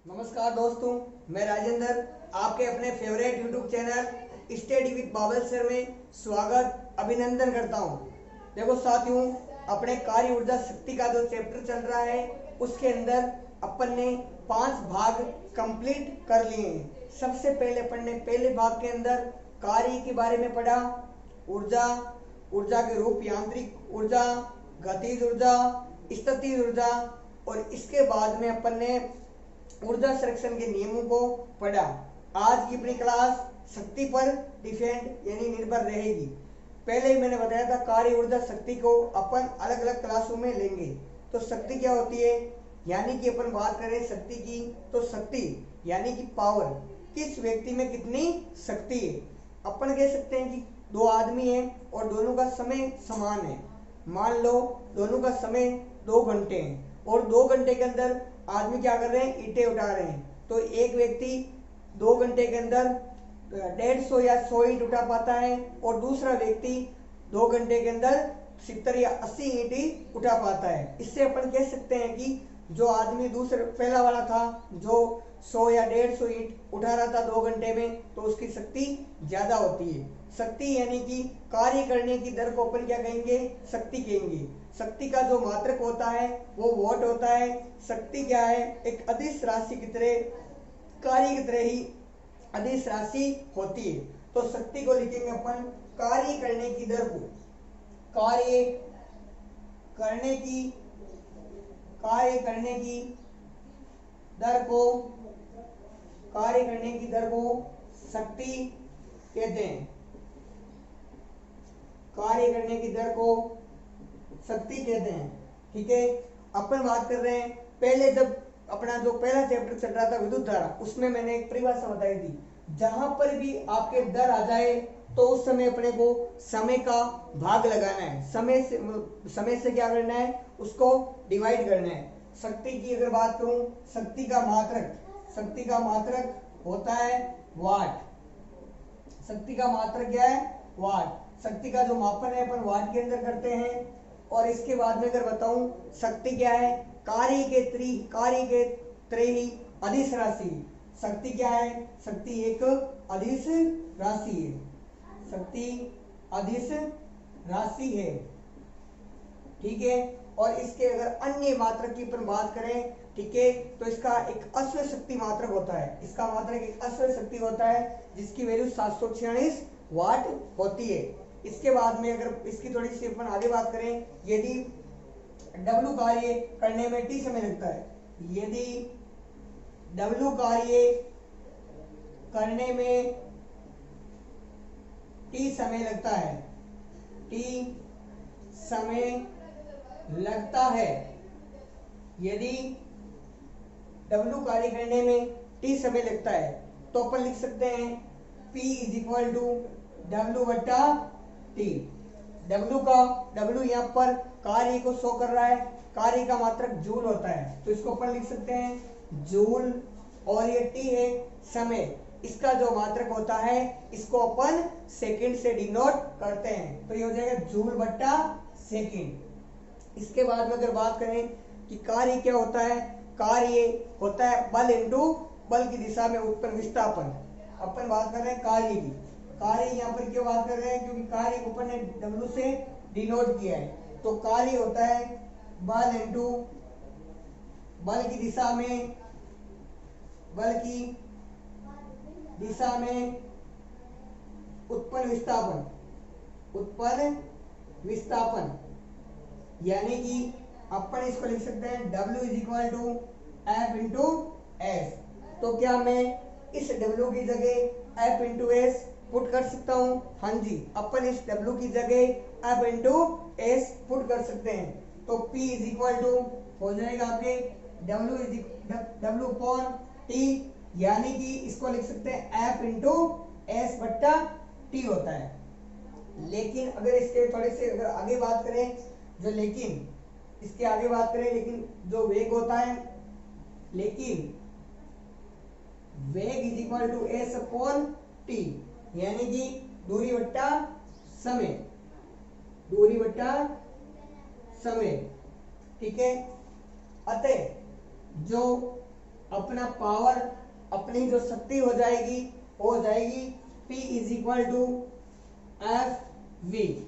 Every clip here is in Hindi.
नमस्कार दोस्तों, मैं राजेंद्र आपके अपने favourite YouTube channel study with Babal sir में स्वागत अभिनंदन करता हूं। देखो साथियों, अपने कार्य ऊर्जा शक्ति का जो चैप्टर चल रहा है उसके अंदर अपन ने 5 भाग कंप्लीट कर लिए हैं। सबसे पहले अपन ने पहले भाग के अंदर कार्य के बारे में पढ़ा। ऊर्जा, ऊर्जा के रूप यांत्रिक ऊर्जा, गतिज ऊर्जा, स्थितिज ऊर्जा, और इसके बाद में अपन ने ऊर्जा संरक्षण के नियमों को पढ़ा। आज की अपनी क्लास शक्ति पर डिपेंड यानी निर्भर रहेगी। पहले ही मैंने बताया था कार्य ऊर्जा शक्ति को अपन अलग अलग क्लासों में लेंगे। तो शक्ति क्या होती है, यानी कि अपन बात करें शक्ति की, तो शक्ति यानी कि पावर, किस व्यक्ति में कितनी शक्ति है। अपन कह सकते हैं कि दो आदमी हैं और दोनों का समय समान है। मान लो दोनों का समय 2 घंटे है और 2 घंटे के अंदर आदमी क्या कर रहे हैं, ईंटें उठा रहे हैं। तो एक व्यक्ति 2 घंटे के अंदर 150 या 100 ईंट उठा पाता है और दूसरा व्यक्ति 2 घंटे के अंदर 70 या 80 ईंट उठा पाता है। इससे अपन कह सकते हैं कि जो आदमी दूसरा पहला वाला था, जो 100 या 150 ईंट उठा रहा था 2 घंटे में, तो उसकी शक्ति ज्यादा होती है। शक्ति यानी कि कार्य करने की दर को अपन क्या कहेंगे, शक्ति कहेंगे। शक्ति का जो मात्रक होता है वो वॉट होता है। शक्ति क्या है, एक अदिश राशि की तरह, कार्य की तरह ही अदिश राशि होती है। तो शक्ति को लिखेंगे अपन कार्य करने की दर को, कार्य करने की दर को, कार्य करने की दर को शक्ति कहते हैं। कार्य करने की दर को शक्ति कहते हैं। ठीक है, अपन बात कर रहे हैं पहले जब अपना जो पहला चैप्टर चल रहा था विद्युत धारा, उसमें मैंने एक परिभाषा बताई थी, जहां पर भी आपके दर आ जाए तो उस समय अपने को समय का भाग लगाना है। समय से क्या करना है, उसको डिवाइड करना है। शक्ति की अगर बात करूं, शक्ति का मात्रक होता है वाट। शक्ति का मात्रक क्या है, वाट। शक्ति का जो मापन है अपन वाट के अंदर करते हैं। और इसके बाद में अगर बताऊं शक्ति क्या है, कार्य के तरह ही अदिश राशि। शक्ति क्या है, शक्ति एक अदिश राशि है। शक्ति अदिश राशि है। ठीक है, और इसके अगर अन्य मात्रक की अपन बात करें, ठीक है, तो इसका एक अश्व शक्ति मात्रक होता है। इसका मात्रक एक अश्व शक्ति होता है जिसकी वैल्यू 746 वाट होती है। इसके बाद में अगर इसकी थोड़ी सी अपन आगे बात करें, यदि W कार्य करने में T समय लगता है, यदि W कार्य करने में T समय लगता है, T समय लगता है, यदि W कार्य करने में T समय लगता है, तो अपन लिख सकते हैं P इज टू W बटा T। W यहाँ पर कार्य को शो कर रहा है, कार्य का मात्रक जूल होता है, तो इसको अपन लिख सकते हैं जूल। और ये T है समय, इसका जो मात्रक होता है इसको अपन सेकंड से डिनोट करते हैं, तो ये हो जाएगा जूल बट्टा सेकंड। इसके बाद में अगर बात करें कि कार्य क्या होता है, कार्य होता है बल इंटू बल की दिशा में उत्पन्न विस्थापन। अपन बात कर रहे हैं कार्य की। कार्य यहाँ पर क्यों बात कर रहे हैं, क्योंकि कार्य को अपन ने W से डिनोट किया है। तो कार्य होता है बल इंटू बल की दिशा में उत्पन्न विस्थापन, यानी कि अपन इसको लिख सकते हैं W is equal to F into S. तो क्या मैं इस W की जगह F इंटू एस पुट कर सकता हूं? हाँ जी, अपन इस W की जगह F इंटू एस पुट कर सकते हैं। तो P इज इक्वल टू हो जाएगा आपके W अपॉन T, यानी कि इसको लिख सकते हैं F इंटू एस बट्टा T होता है। लेकिन अगर इसके थोड़े से अगर आगे बात करें, इसके आगे बात करें, लेकिन जो वेग होता है, लेकिन वेग is equal to S upon T, यानी कि दूरी बट्टा समय। ठीक है, अतः जो अपना पावर, अपनी जो शक्ति हो जाएगी वो हो जाएगी P is equal to F V.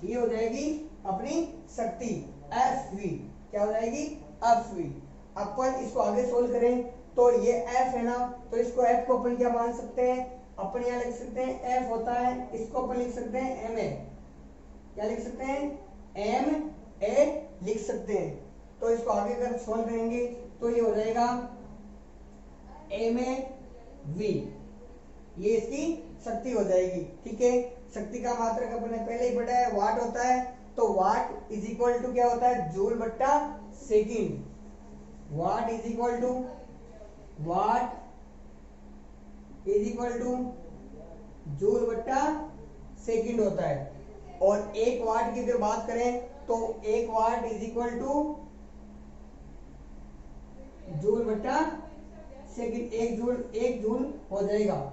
ये हो जाएगी अपनी शक्ति एफ वी। क्या हो जाएगी? F we. अपन इसको आगे सोल्व करें तो ये एफ है ना, तो इसको एफ को अपन क्या मान सकते हैं? अपन यहाँ लिख सकते हैं एफ होता है, इसको अपन लिख सकते हैं एम ए। क्या लिख सकते हैं? एम ए लिख सकते हैं। तो इसको आगे अगर सोल्व करेंगे तो ये हो जाएगा एम ए वी। ये इसकी शक्ति हो जाएगी। ठीक है, शक्ति का मात्रक अपन ने पहले ही पढ़ा है, वाट होता है। तो वाट इज इक्वल टू क्या होता है? जूल बट्टा second. What is equal two joule बट्टा सेकेंड होता है। और एक वाट की अगर बात करें तो एक what is equal two joule बट्टा सेकेंड। एक जूल हो जाएगा।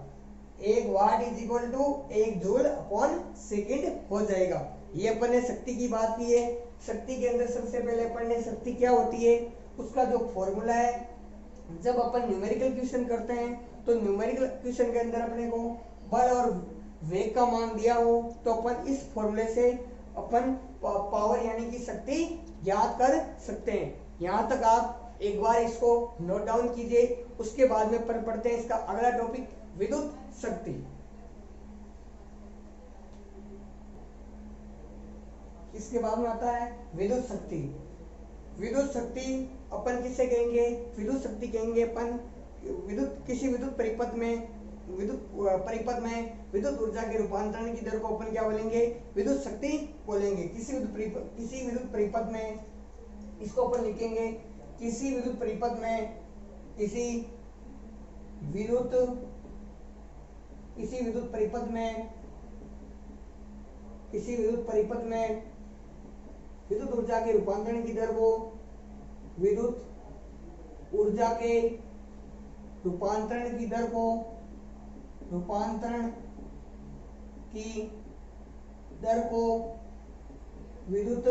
एक वाट इज इक्वल टू एक जूल अपॉन सेकेंड हो जाएगा। ये अपन ने शक्ति की बात की है। शक्ति के अंदर सबसे पहले अपन ने शक्ति क्या होती है उसका जो फॉर्मूला है, जब अपन न्यूमेरिकल क्वेश्चन करते हैं तो न्यूमेरिकल क्वेश्चन के अंदर अपने को बल और वेग का मान दिया हो तो अपन इस फॉर्मूले से अपन पावर यानी कि शक्ति याद कर सकते हैं। यहाँ तक आप एक बार इसको नोट डाउन कीजिए, उसके बाद में अपन पढ़ते हैं इसका अगला टॉपिक विद्युत शक्ति। इसके बाद में आता है विद्युत शक्ति। विद्युत शक्ति अपन किससे कहेंगे? विद्युत शक्ति कहेंगे अपन किसी विद्युत परिपथ में विद्युत ऊर्जा के रूपांतरण की दर को अपन क्या बोलेंगे? विद्युत शक्ति बोलेंगे। किसी विद्युत परिपथ में इसको अपन लिखेंगे किसी विद्युत परिपथ में विद्युत ऊर्जा के रूपांतरण की दर को विद्युत ऊर्जा के रूपांतरण की दर को विद्युत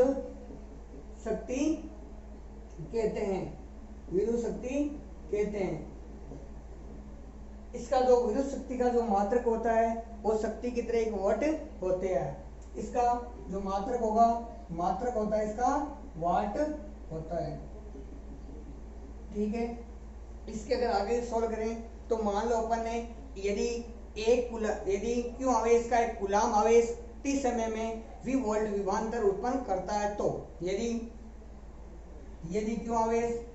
शक्ति कहते हैं। विद्युत शक्ति कहते हैं। इसका जो विद्युत शक्ति का जो मात्रक होता है वो शक्ति की तरह एक वाट होते हैं। इसका जो मात्रक होता है इसका वाट होता है। ठीक है, इसके अगर आगे सोल्व करें तो मान लो अपन ने यदि क्यू आवेश का एक कूलाम आवेश t समय में v वोल्ट विभवांतर उत्पन्न करता है, तो यदि क्यू कूलाम का आवेश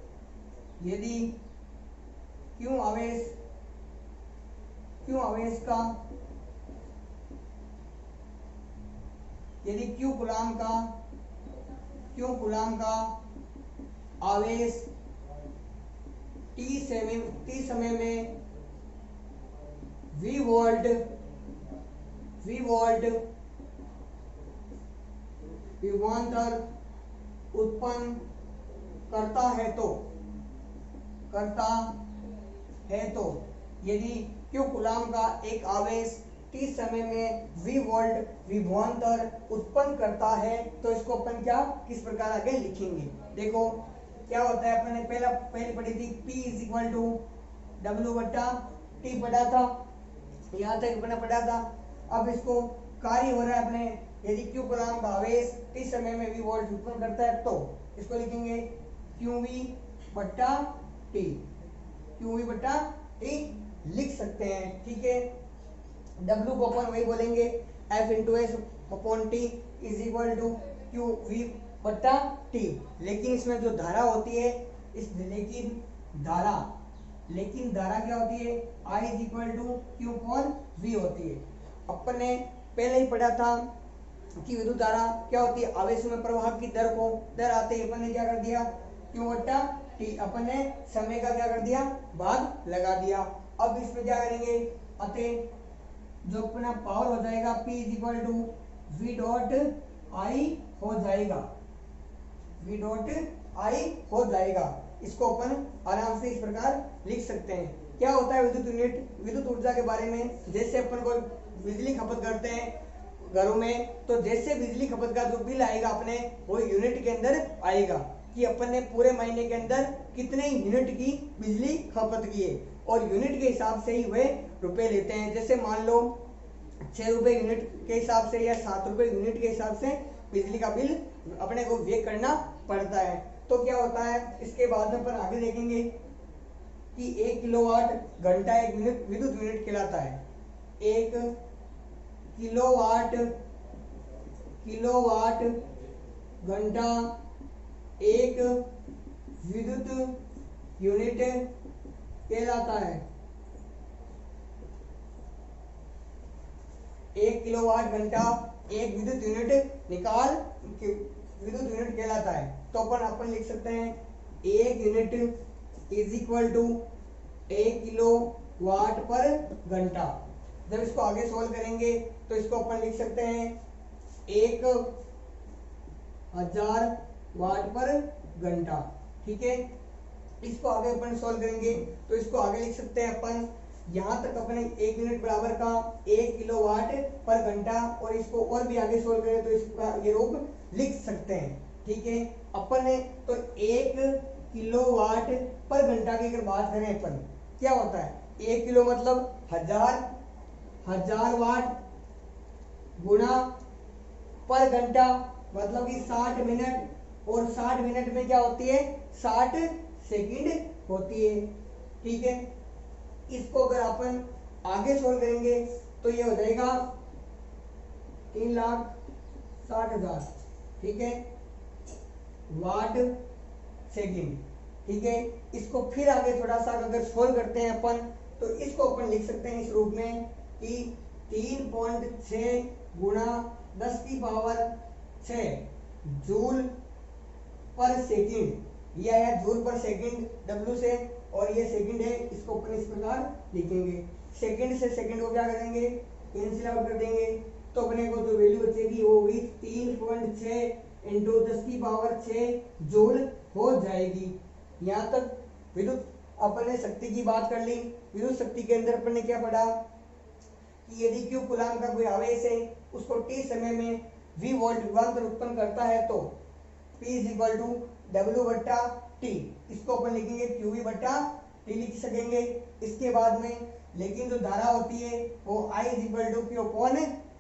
t समय में v वोल्ट विभवांतर उत्पन्न करता है तो यदि क्यू कूलाम का एक आवेश t समय में v वोल्ट विभवांतर उत्पन्न करता है तो इसको अपन किस प्रकार आगे लिखेंगे? देखो क्या होता है, अपन ने पहले पढ़ी थी P is equal to W बट्टा टी पढ़ा था, यहाँ तक अपने पढ़ा था। अब इसको कार्य हो रहा है अपने, यदि क्यू कूलाम का आवेश t समय में v वोल्ट उत्पन्न करता है तो इसको लिखेंगे QV बट्टा T लिख सकते हैं। ठीक है, W को अपन वही बोलेंगे F into S upon T is equal to QV बट्टा T। लेकिन इसमें जो धारा होती है लेकिन धारा क्या होती है? I is equal to Q upon V होती है। अपन ने पहले ही पढ़ा था कि विद्युत धारा क्या होती है? आवेश में प्रवाह की दर आते ही अपन ने क्या कर दिया? Q बट्टा T। अपन ने समय का क्या कर दिया? भाग लगा दिया। अब इसमें क्या करेंगे? अतः जो अपना पावर हो जाएगा P is equal to V dot I हो जाएगा। इसको अपन आराम से इस प्रकार लिख सकते हैं। क्या होता है विद्युत ऊर्जा के बारे में? जैसे अपन को बिजली खपत करते हैं घरों में, तो जैसे बिजली खपत का जो बिल आएगा अपने वो यूनिट के अंदर आएगा। कि अपन ने पूरे महीने के अंदर कितने यूनिट की बिजली खपत की है, और यूनिट के हिसाब से ही वे रुपए लेते हैं। जैसे मान लो 6 रुपए यूनिट के हिसाब से या 7 रुपए यूनिट के हिसाब से बिजली का बिल अपने को पे करना पड़ता है। तो क्या होता है, इसके बाद में अपन आगे देखेंगे कि 1 किलोवाट घंटा एक विद्युत यूनिट कहलाता है। 1 किलोवाट घंटा एक विद्युत यूनिट कहलाता है। 1 किलोवाट घंटा एक विद्युत यूनिट विद्युत यूनिट कहलाता है। तो अपन लिख सकते हैं 1 unit is equal to 1 kilowatt per घंटा। जब इसको आगे सोल्व करेंगे तो इसको अपन लिख सकते हैं 1000 वाट पर घंटा। ठीक है, इसको आगे अपन सोल्व करेंगे तो इसको आगे लिख सकते हैं अपन, यहाँ तक अपने 1 यूनिट बराबर का 1 किलोवाट पर घंटा, और इसको और भी आगे सोल्व करें तो इसका ये रूप लिख सकते हैं। ठीक है, अपन ने तो 1 किलोवाट पर घंटा की अगर बात करें अपन, क्या होता है 1 किलो मतलब 1000 वाट गुणा पर घंटा मतलब कि 60 मिनट, और 60 मिनट में क्या होती है 60 सेकंड होती है। ठीक है, इसको अगर अपन आगे सोल्व करेंगे तो ये हो जाएगा 3,60,000। ठीक है, वाट सेकंड। ठीक है, इसको फिर आगे थोड़ा सा अगर सोल्व करते हैं अपन तो इसको अपन लिख सकते हैं इस रूप में कि 3.6 गुणा 10 की पावर 6 जूल पर सेकंड। ये आया जूल पर सेकंड डब्ल्यू से, और ये सेकंड है, इसको अपन इस प्रकार लिखेंगे। सेकंड से सेकंड को क्या करेंगे कैंसिल आउट कर देंगे, तो अपने को जो वैल्यू बचेगी वो होगी 3.6 इंटू 10 की पावर 6 जूल हो जाएगी। यहाँ तक विद्युत अपन ने शक्ति की बात कर ली। विद्युत शक्ति के अंदर अपन ने क्या पढ़ा कि यदि Q कूलाम का कोई आवेश है उसको t समय में V वोल्ट विभवांतर उत्पन्न करता है तो P is equal to W बट्टा टी। इसको अपन लिखेंगे QV बट्टा टी लिख सकेंगे। इसके बाद में लेकिन जो धारा होती है वो I is equal to Q upon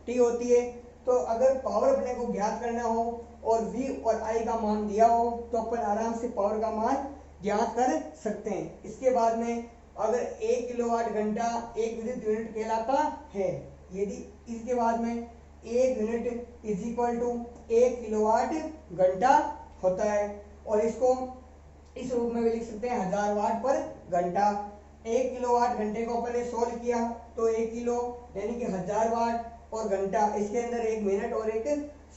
T होती है। तो अगर पावर अपने को ज्ञात करना हो और V और I का मान दिया हो तो अपन आराम से पावर का मान ज्ञात कर सकते हैं। इसके बाद में अगर 1 किलोवाट घंटा एक विद्युत यूनिट कहलाता है, यदि इसके बाद में 1 unit is equal to 1 kilowatt घंटा होता है, और इसको इस रूप में भी लिख सकते हैं 1000 वाट पर घंटा। 1 किलोवाट घंटे को अपन ने सोल्व किया तो 1 किलो यानी कि 1000 वाट, और घंटा इसके अंदर 1 मिनट और एक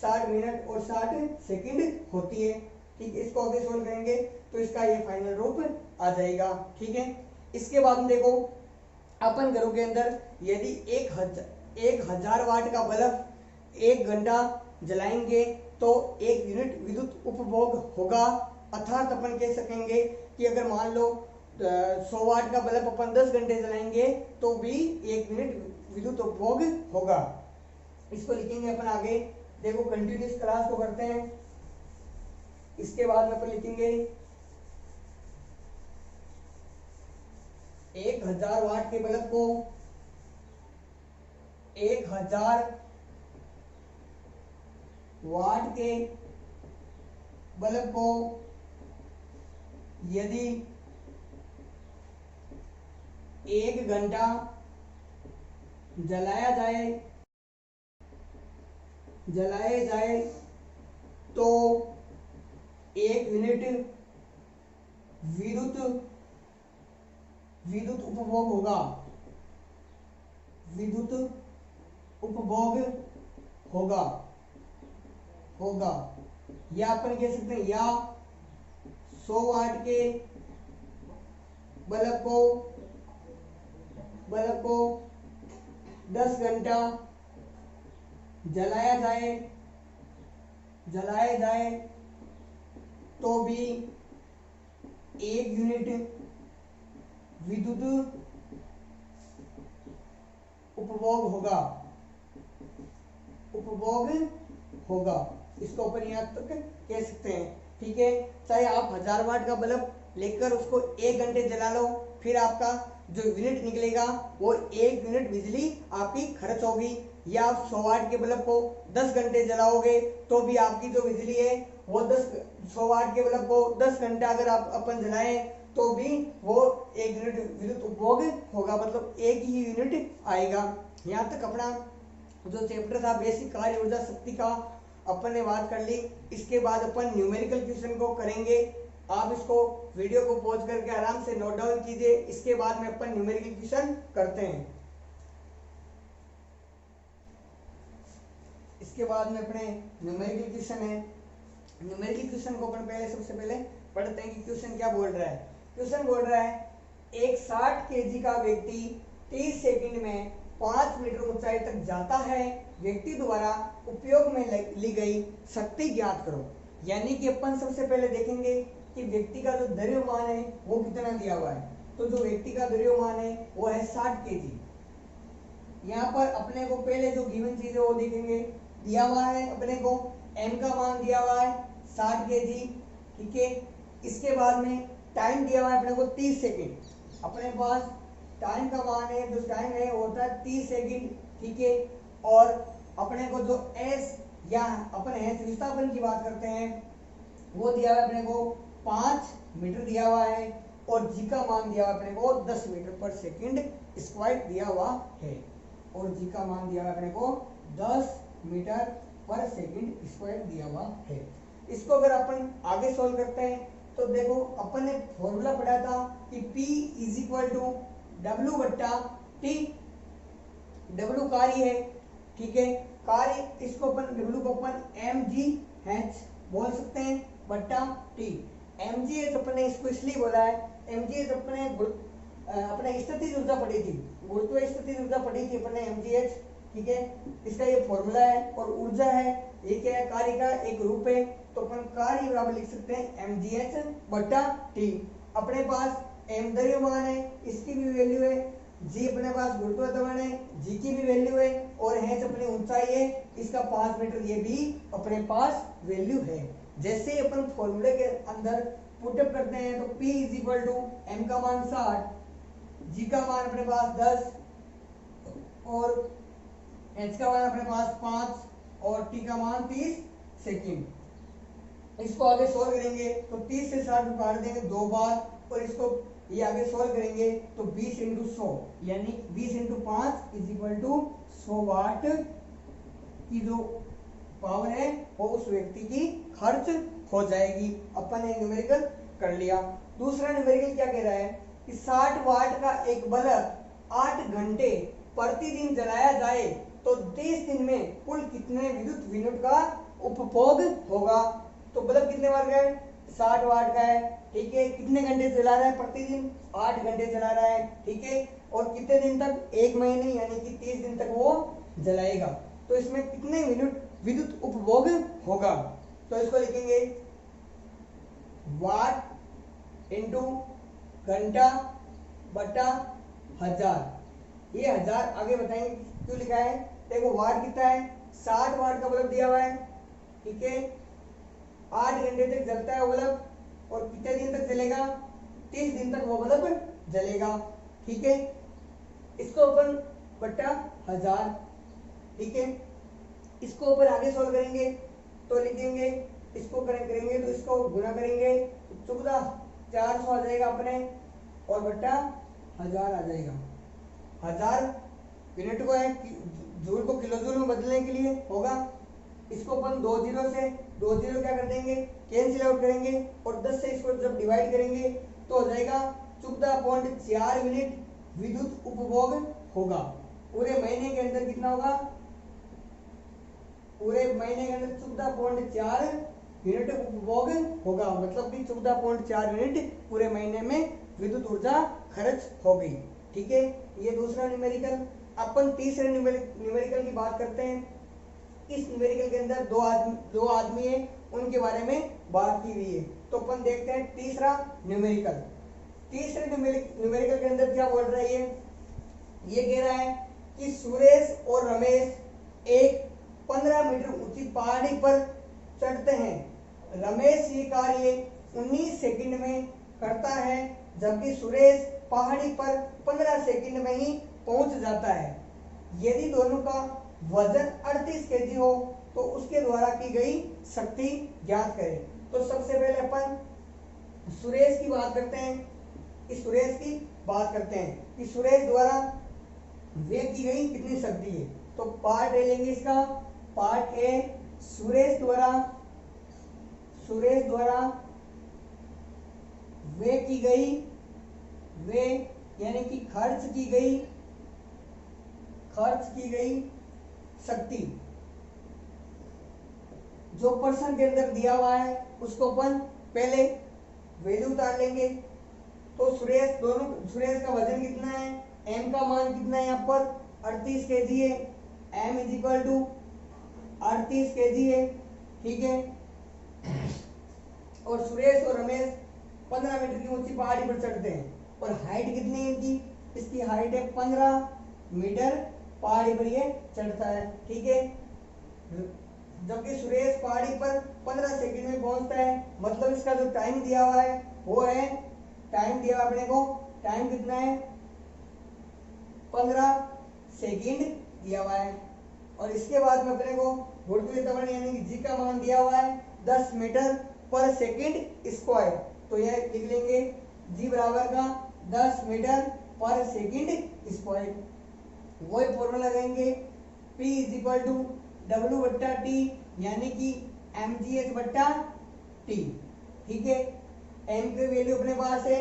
60 मिनट और 60 सेकंड होती है। ठीक है, इसको आगे सोल्व करेंगे तो इसका ये फाइनल रूप आ जाएगा। ठीक है, इसके बाद में देखो अपन घरों के अंदर यदि 1000 वाट का बल्ब 1 घंटा जलाएंगे तो 1 यूनिट विद्युत उपभोग होगा। अर्थात अपन कह सकेंगे कि अगर मान लो 100 वाट का बल्ब अपन 10 घंटे जलाएंगे तो भी 1 यूनिट विद्युत उपभोग होगा। इसको लिखेंगे अपन आगे। देखो कंटिन्यूस क्लास को करते हैं। इसके बाद में अपन लिखेंगे 1000 वाट के बल्ब को 1000 वाट के बल्ब को यदि 1 घंटा जलाया जाए तो 1 यूनिट विद्युत उपभोग होगा। या अपन कह सकते हैं या 100 वाट के बल्ब को 10 घंटा जलाया जाए तो भी 1 यूनिट विद्युत उपभोग होगा। इसको अपन यहाँ तक कह सकते हैं। ठीक है। चाहे आप 1000 वाट का बल्ब लेकर उसको 1 घंटे जला लो, फिर आपका जो यूनिट निकलेगा वो 1 यूनिट बिजली आपकी खर्च होगी। या आप 100 वाट के बल्ब को 10 घंटे जलाओगे तो भी आपकी जो बिजली है वो 100 वाट के बल्ब को 10 घंटा अगर आप अपन जलाएं तो भी वो 1 यूनिट विद्युत उपभोग होगा, मतलब एक ही यूनिट आएगा। यहाँ तक अपना जो चैप्टर था बेसिक कार्य ऊर्जा शक्ति का अपन ने बात कर ली। इसके बाद अपन न्यूमेरिकल क्वेश्चन को करेंगे। आप इसको वीडियो को पॉज करके आराम से नोट डाउन कीजिए। इसके बाद में अपन न्यूमेरिकल क्वेश्चन करते हैं। इसके बाद में अपने न्यूमेरिकल क्वेश्चन है। न्यूमेरिकल क्वेश्चन को अपन पहले सबसे पहले पढ़ते हैं कि क्वेश्चन क्या बोल रहा है। क्वेश्चन बोल रहा है एक 60 केजी का व्यक्ति 30 सेकंड में 5 मीटर ऊंचाई तक जाता है। व्यक्ति द्वारा उपयोग में ली गई शक्ति ज्ञात करो। यानी कि अपन सबसे पहले देखेंगे कि व्यक्ति का जो द्रव्यमान है वो कितना दिया हुआ है। तो जो व्यक्ति का द्रव्यमान है वो है 60 केजी। यहाँ पर अपने को पहले जो गिवन चीज है वो देखेंगे। दिया हुआ है अपने को m का मान दिया हुआ है 60 केजी, ठीक है। इसके बाद में टाइम दिया हुआ है अपने को 30 सेकंड। अपने पास टाइम का मान है, जो टाइम है वो होता है 30 सेकंड, ठीक है। और अपने को जो s या अपन s विस्थापन की बात करते हैं वो दिया हुआ है अपने को 5 मीटर दिया हुआ है। और g का मान दिया हुआ है अपने को 10 मीटर पर सेकंड स्क्वायर दिया हुआ है। और g का मान दिया हुआ है अपने को 10 मीटर पर सेकंड स्क्वायर दिया हुआ है। इसको अगर अपन आगे सॉल्व करते हैं तो देखो अपन ने फॉर्मूला पढ़ा था कि P = W बट्टा T। W कार्य है, ठीक है। कार्य इसको अपन W को अपन mgh बोल सकते हैं बट्टा T। mgh अपन ने इसको इसलिए बोला है, mgh अपने स्थितिज ऊर्जा पढ़ी थी, गुरुत्व स्थितिज ऊर्जा पढ़ी थी अपन ने mgh, ठीक है। इसका ये फॉर्मूला है। और ऊर्जा है ये क्या है, कार्य का एक रूप है। तो अपन कार्य बराबर लिख सकते हैं mgh बट्टा T। अपने पास m द्रव्यमान है, इसकी भी वैल्यू है। g अपने पास गुरुत्व त्वरण है, g की भी वैल्यू है। और h अपनी ऊंचाई है, इसका 5 मीटर, ये भी अपने पास वैल्यू है। जैसे ही अपन फॉर्मूले के अंदर पुटअप करते हैं तो P = m का मान 60, g का मान अपने पास 10 और h का मान अपने पास 5 और t का मान 30 सेकंड। इसको आगे सोल्व करेंगे तो 30 से 60 को काट देंगे 2 बार। और इसको ये आगे सोल्व करेंगे तो 20 × 100 यानी 20 × 5 = 100 वाट की जो पावर है वो उस व्यक्ति की खर्च हो जाएगी। अपन ने न्यूमेरिकल कर लिया। दूसरा न्यूमेरिकल क्या कह रहा है कि 60 वाट का एक बल्ब 8 घंटे प्रतिदिन जलाया जाए तो 30 दिन में कुल कितने विद्युत यूनिट का उपभोग होगा। तो बल्ब कितने वाट का है, 60 वाट का है, ठीक है। कितने घंटे जला रहा है प्रतिदिन, 8 घंटे जला रहा है, ठीक है। और कितने दिन तक, 1 महीने यानी कि 30 दिन तक वो जलाएगा। तो इसमें कितने यूनिट विद्युत उपभोग होगा। तो इसको लिखेंगे वाट इंटू घंटा बटा 1000। ये 1000 आगे बताएंगे क्यों लिखा है। देखो वाट कितना है, 60 वाट का बल्ब दिया हुआ है, ठीक है। 8 घंटे तक जलता है वो बल्ब। और कितने दिन तक जलेगा, 30 दिन तक वो बल्ब जलेगा, ठीक है। इसको अपन बट्टा 1000, ठीक है। इसको ऊपर आगे सॉल्व करेंगे तो लिखेंगे, इसको करेंगे तो इसको गुना करेंगे तो 14,400 आ जाएगा अपने। और बट्टा 1000 आ जाएगा। 1000 यूनिट को है, जूल को किलो जूल में बदलने के लिए होगा। इसको अपन 2 जीरो से 2 जीरो क्या कर देंगे, कैंसिल आउट करेंगे। और 10 से इसको जब डिवाइड करेंगे तो हो जाएगा 14.4 यूनिट विद्युत उपभोग होगा। पूरे महीने के अंदर कितना होगा, पूरे महीने के अंदर 14.4 यूनिट उपभोग होगा। मतलब कि 14.4 यूनिट पूरे महीने में विद्युत ऊर्जा खर्च होगी, ठीक है। ये दूसरा न्यूमेरिकल। अपन तीसरे न्यूमेरिकल की बात करते हैं। इस न्यूमेरिकल के अंदर दो आदमी है, उनके बारे में बात की हुई है। तो अपन देखते हैं तीसरा न्यूमेरिकल। तीसरे न्यूमेरिकल के अंदर क्या बोल रहा है, ये कह रहा है कि सुरेश और रमेश एक 15 मीटर ऊंची पहाड़ी पर चढ़ते हैं रमेश ये कार्य 19 सेकंड में करता है, जबकि सुरेश पहाड़ी पर 15 सेकंड में ही पहुंच जाता है। यदि दोनों का वजन 38 केजी हो तो उसके द्वारा की गई शक्ति ज्ञात करें। तो सबसे पहले अपन सुरेश की बात करते हैं कि सुरेश द्वारा वे की गई कितनी शक्ति है। तो पार्ट ए लेंगे इसका। पार्ट ए, सुरेश द्वारा वे की गई, वे यानी कि खर्च की गई शक्ति जो पर्सन के अंदर दिया हुआ है उसको अपन पहले वैल्यू उतार लेंगे। तो सुरेश का वजन कितना है, m का मान कितना है, यहाँ पर 38 केजी है, m is equal to 38 KG है, ठीक है। और सुरेश और रमेश 15 मीटर की ऊंची पहाड़ी पर चढ़ते हैं और हाइट कितनी है इनकी, इसकी हाइट है 15 मीटर, पहाड़ी पर ये चढ़ता है, ठीक है। जबकि सुरेश पहाड़ी पर 15 सेकंड में पहुंचता है, मतलब इसका जो टाइम दिया हुआ है वो है, टाइम दिया अपने को, टाइम कितना है 15 सेकंड दिया हुआ है। और इसके बाद में अपने को गुरुत्वीय त्वरण यानी कि जी का मान दिया हुआ है 10 मीटर पर सेकंड स्क्वायर। तो यह लिख लेंगे जी बराबर का 10 मीटर पर सेकंड स्क्वायर। वही फॉर्मूला लगाएंगे P is equal to W बट्टा T यानी कि mgh बट्टा T, ठीक है। m की वैल्यू अपने पास है,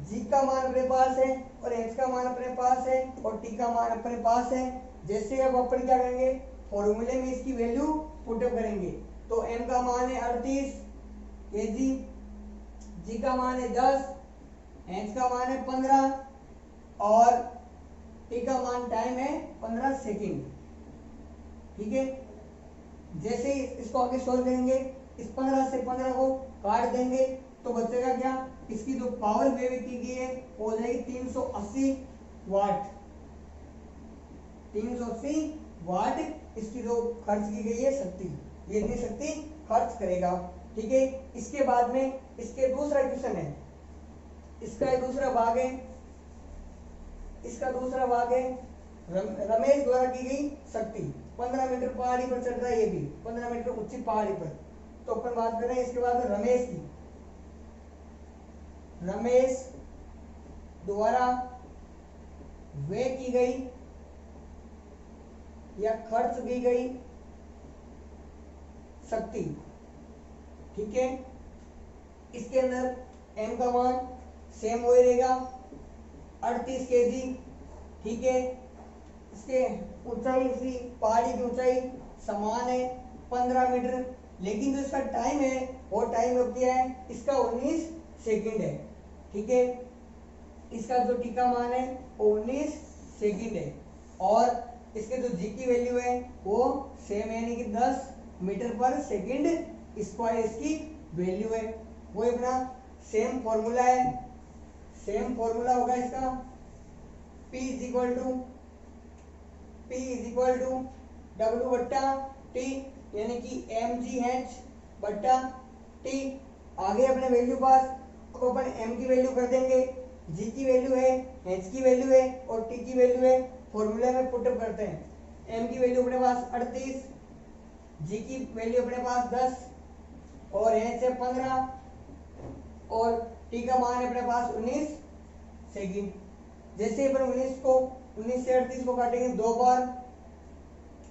g का मान अपने पास है और h का मान अपने पास है और t का मान अपने पास है। जैसे अब अपन क्या करेंगे, फॉर्मूले में इसकी वैल्यू पुटअप करेंगे। तो m का मान है 38 kg, g का मान है 10, h का मान है 15 और t का मान टाइम है 15 सेकंड, ठीक है। जैसे ही इसको आगे सॉल्व करेंगे, इस 15 से 15 को काट देंगे तो बचेगा क्या, इसकी जो पावर वेव की गई है वो हो जाएगी 380 वाट। 380 वाट इसकी जो खर्च की गई है शक्ति, ये इतनी शक्ति खर्च करेगा, ठीक है। इसके बाद में इसके दूसरा क्वेश्चन है, इसका दूसरा भाग है रमेश द्वारा की गई शक्ति। 15 मीटर पहाड़ी पर चढ़ रहा है, ये भी 15 मीटर ऊंची पहाड़ी पर। तो अपन बात कर रहे हैं इसके बाद रमेश की। रमेश द्वारा वे की गई या खर्च की गई शक्ति, ठीक है। इसके अंदर m का मान सेम हो रहेगा 38 केजी, ठीक है। इसके ऊंचाई, इसकी पहाड़ी की ऊंचाई समान है 15 मीटर, लेकिन जो इसका टाइम है वो टाइम अब क्या है, इसका 19 सेकंड है, ठीक है। इसका जो टी का मान है वो 19 सेकंड है और इसके जो जी की वैल्यू है वो सेम है, यानी कि 10 मीटर पर सेकंड स्क्वायर इसकी वैल्यू है। वो अपना सेम फॉर्मूला है, सेम फॉर्मूला होगा इसका P is equal to W बट्टा T यानी कि mgh बट्टा T। आगे अपने वैल्यू पास, अब अपन m की वैल्यू कर देंगे, g की वैल्यू है, h की वैल्यू है और t की वैल्यू है, फॉर्मूला में पुटअप करते हैं। m की वैल्यू अपने पास 38, g की वैल्यू अपने पास 10 और h है 15 और t का मान है अपने पास 19 सेकंड। जैसे अपन 19 से 38 को काटेंगे 2 बार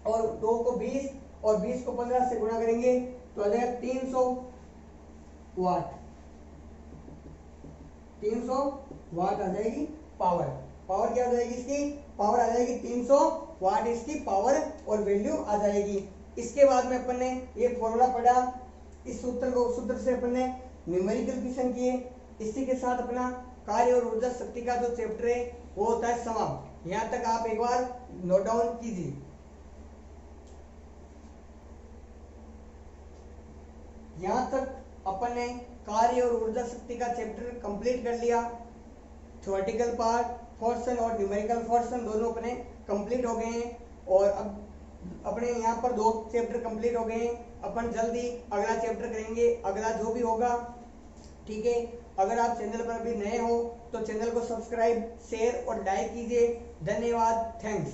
और 2 को 20 और 20 को 15 से गुणा करेंगे तो आ जाएगा 300 वाट। 300 वाट आ जाएगी पावर क्या आ जाएगी, इसकी पावर आ जाएगी 300 वाट, इसकी पावर और वैल्यू आ जाएगी। इसके बाद में अपन ने ये फॉर्मूला पढ़ा, इस सूत्र से अपन ने न्यूमेरिकल क्वेश्चन किए। इसी के साथ अपना कार्य और ऊर्जा शक्ति का जो चैप्टर है वो होता है समाप्त। यहाँ तक आप एक बार नोट डाउन कीजिए। यहाँ तक अपन ने कार्य और ऊर्जा शक्ति का चैप्टर कंप्लीट कर लिया। थ्योरेटिकल पार्ट पोर्शन और न्यूमेरिकल पोर्शन दोनों अपने कंप्लीट हो गए हैं और अब अपने यहाँ पर 2 चैप्टर कंप्लीट हो गए हैं। अपन जल्दी अगला चैप्टर करेंगे, अगला जो भी होगा, ठीक है। अगर आप चैनल पर अभी नए हो तो चैनल को सब्सक्राइब, शेयर और लाइक कीजिए। धन्यवाद, थैंक्स।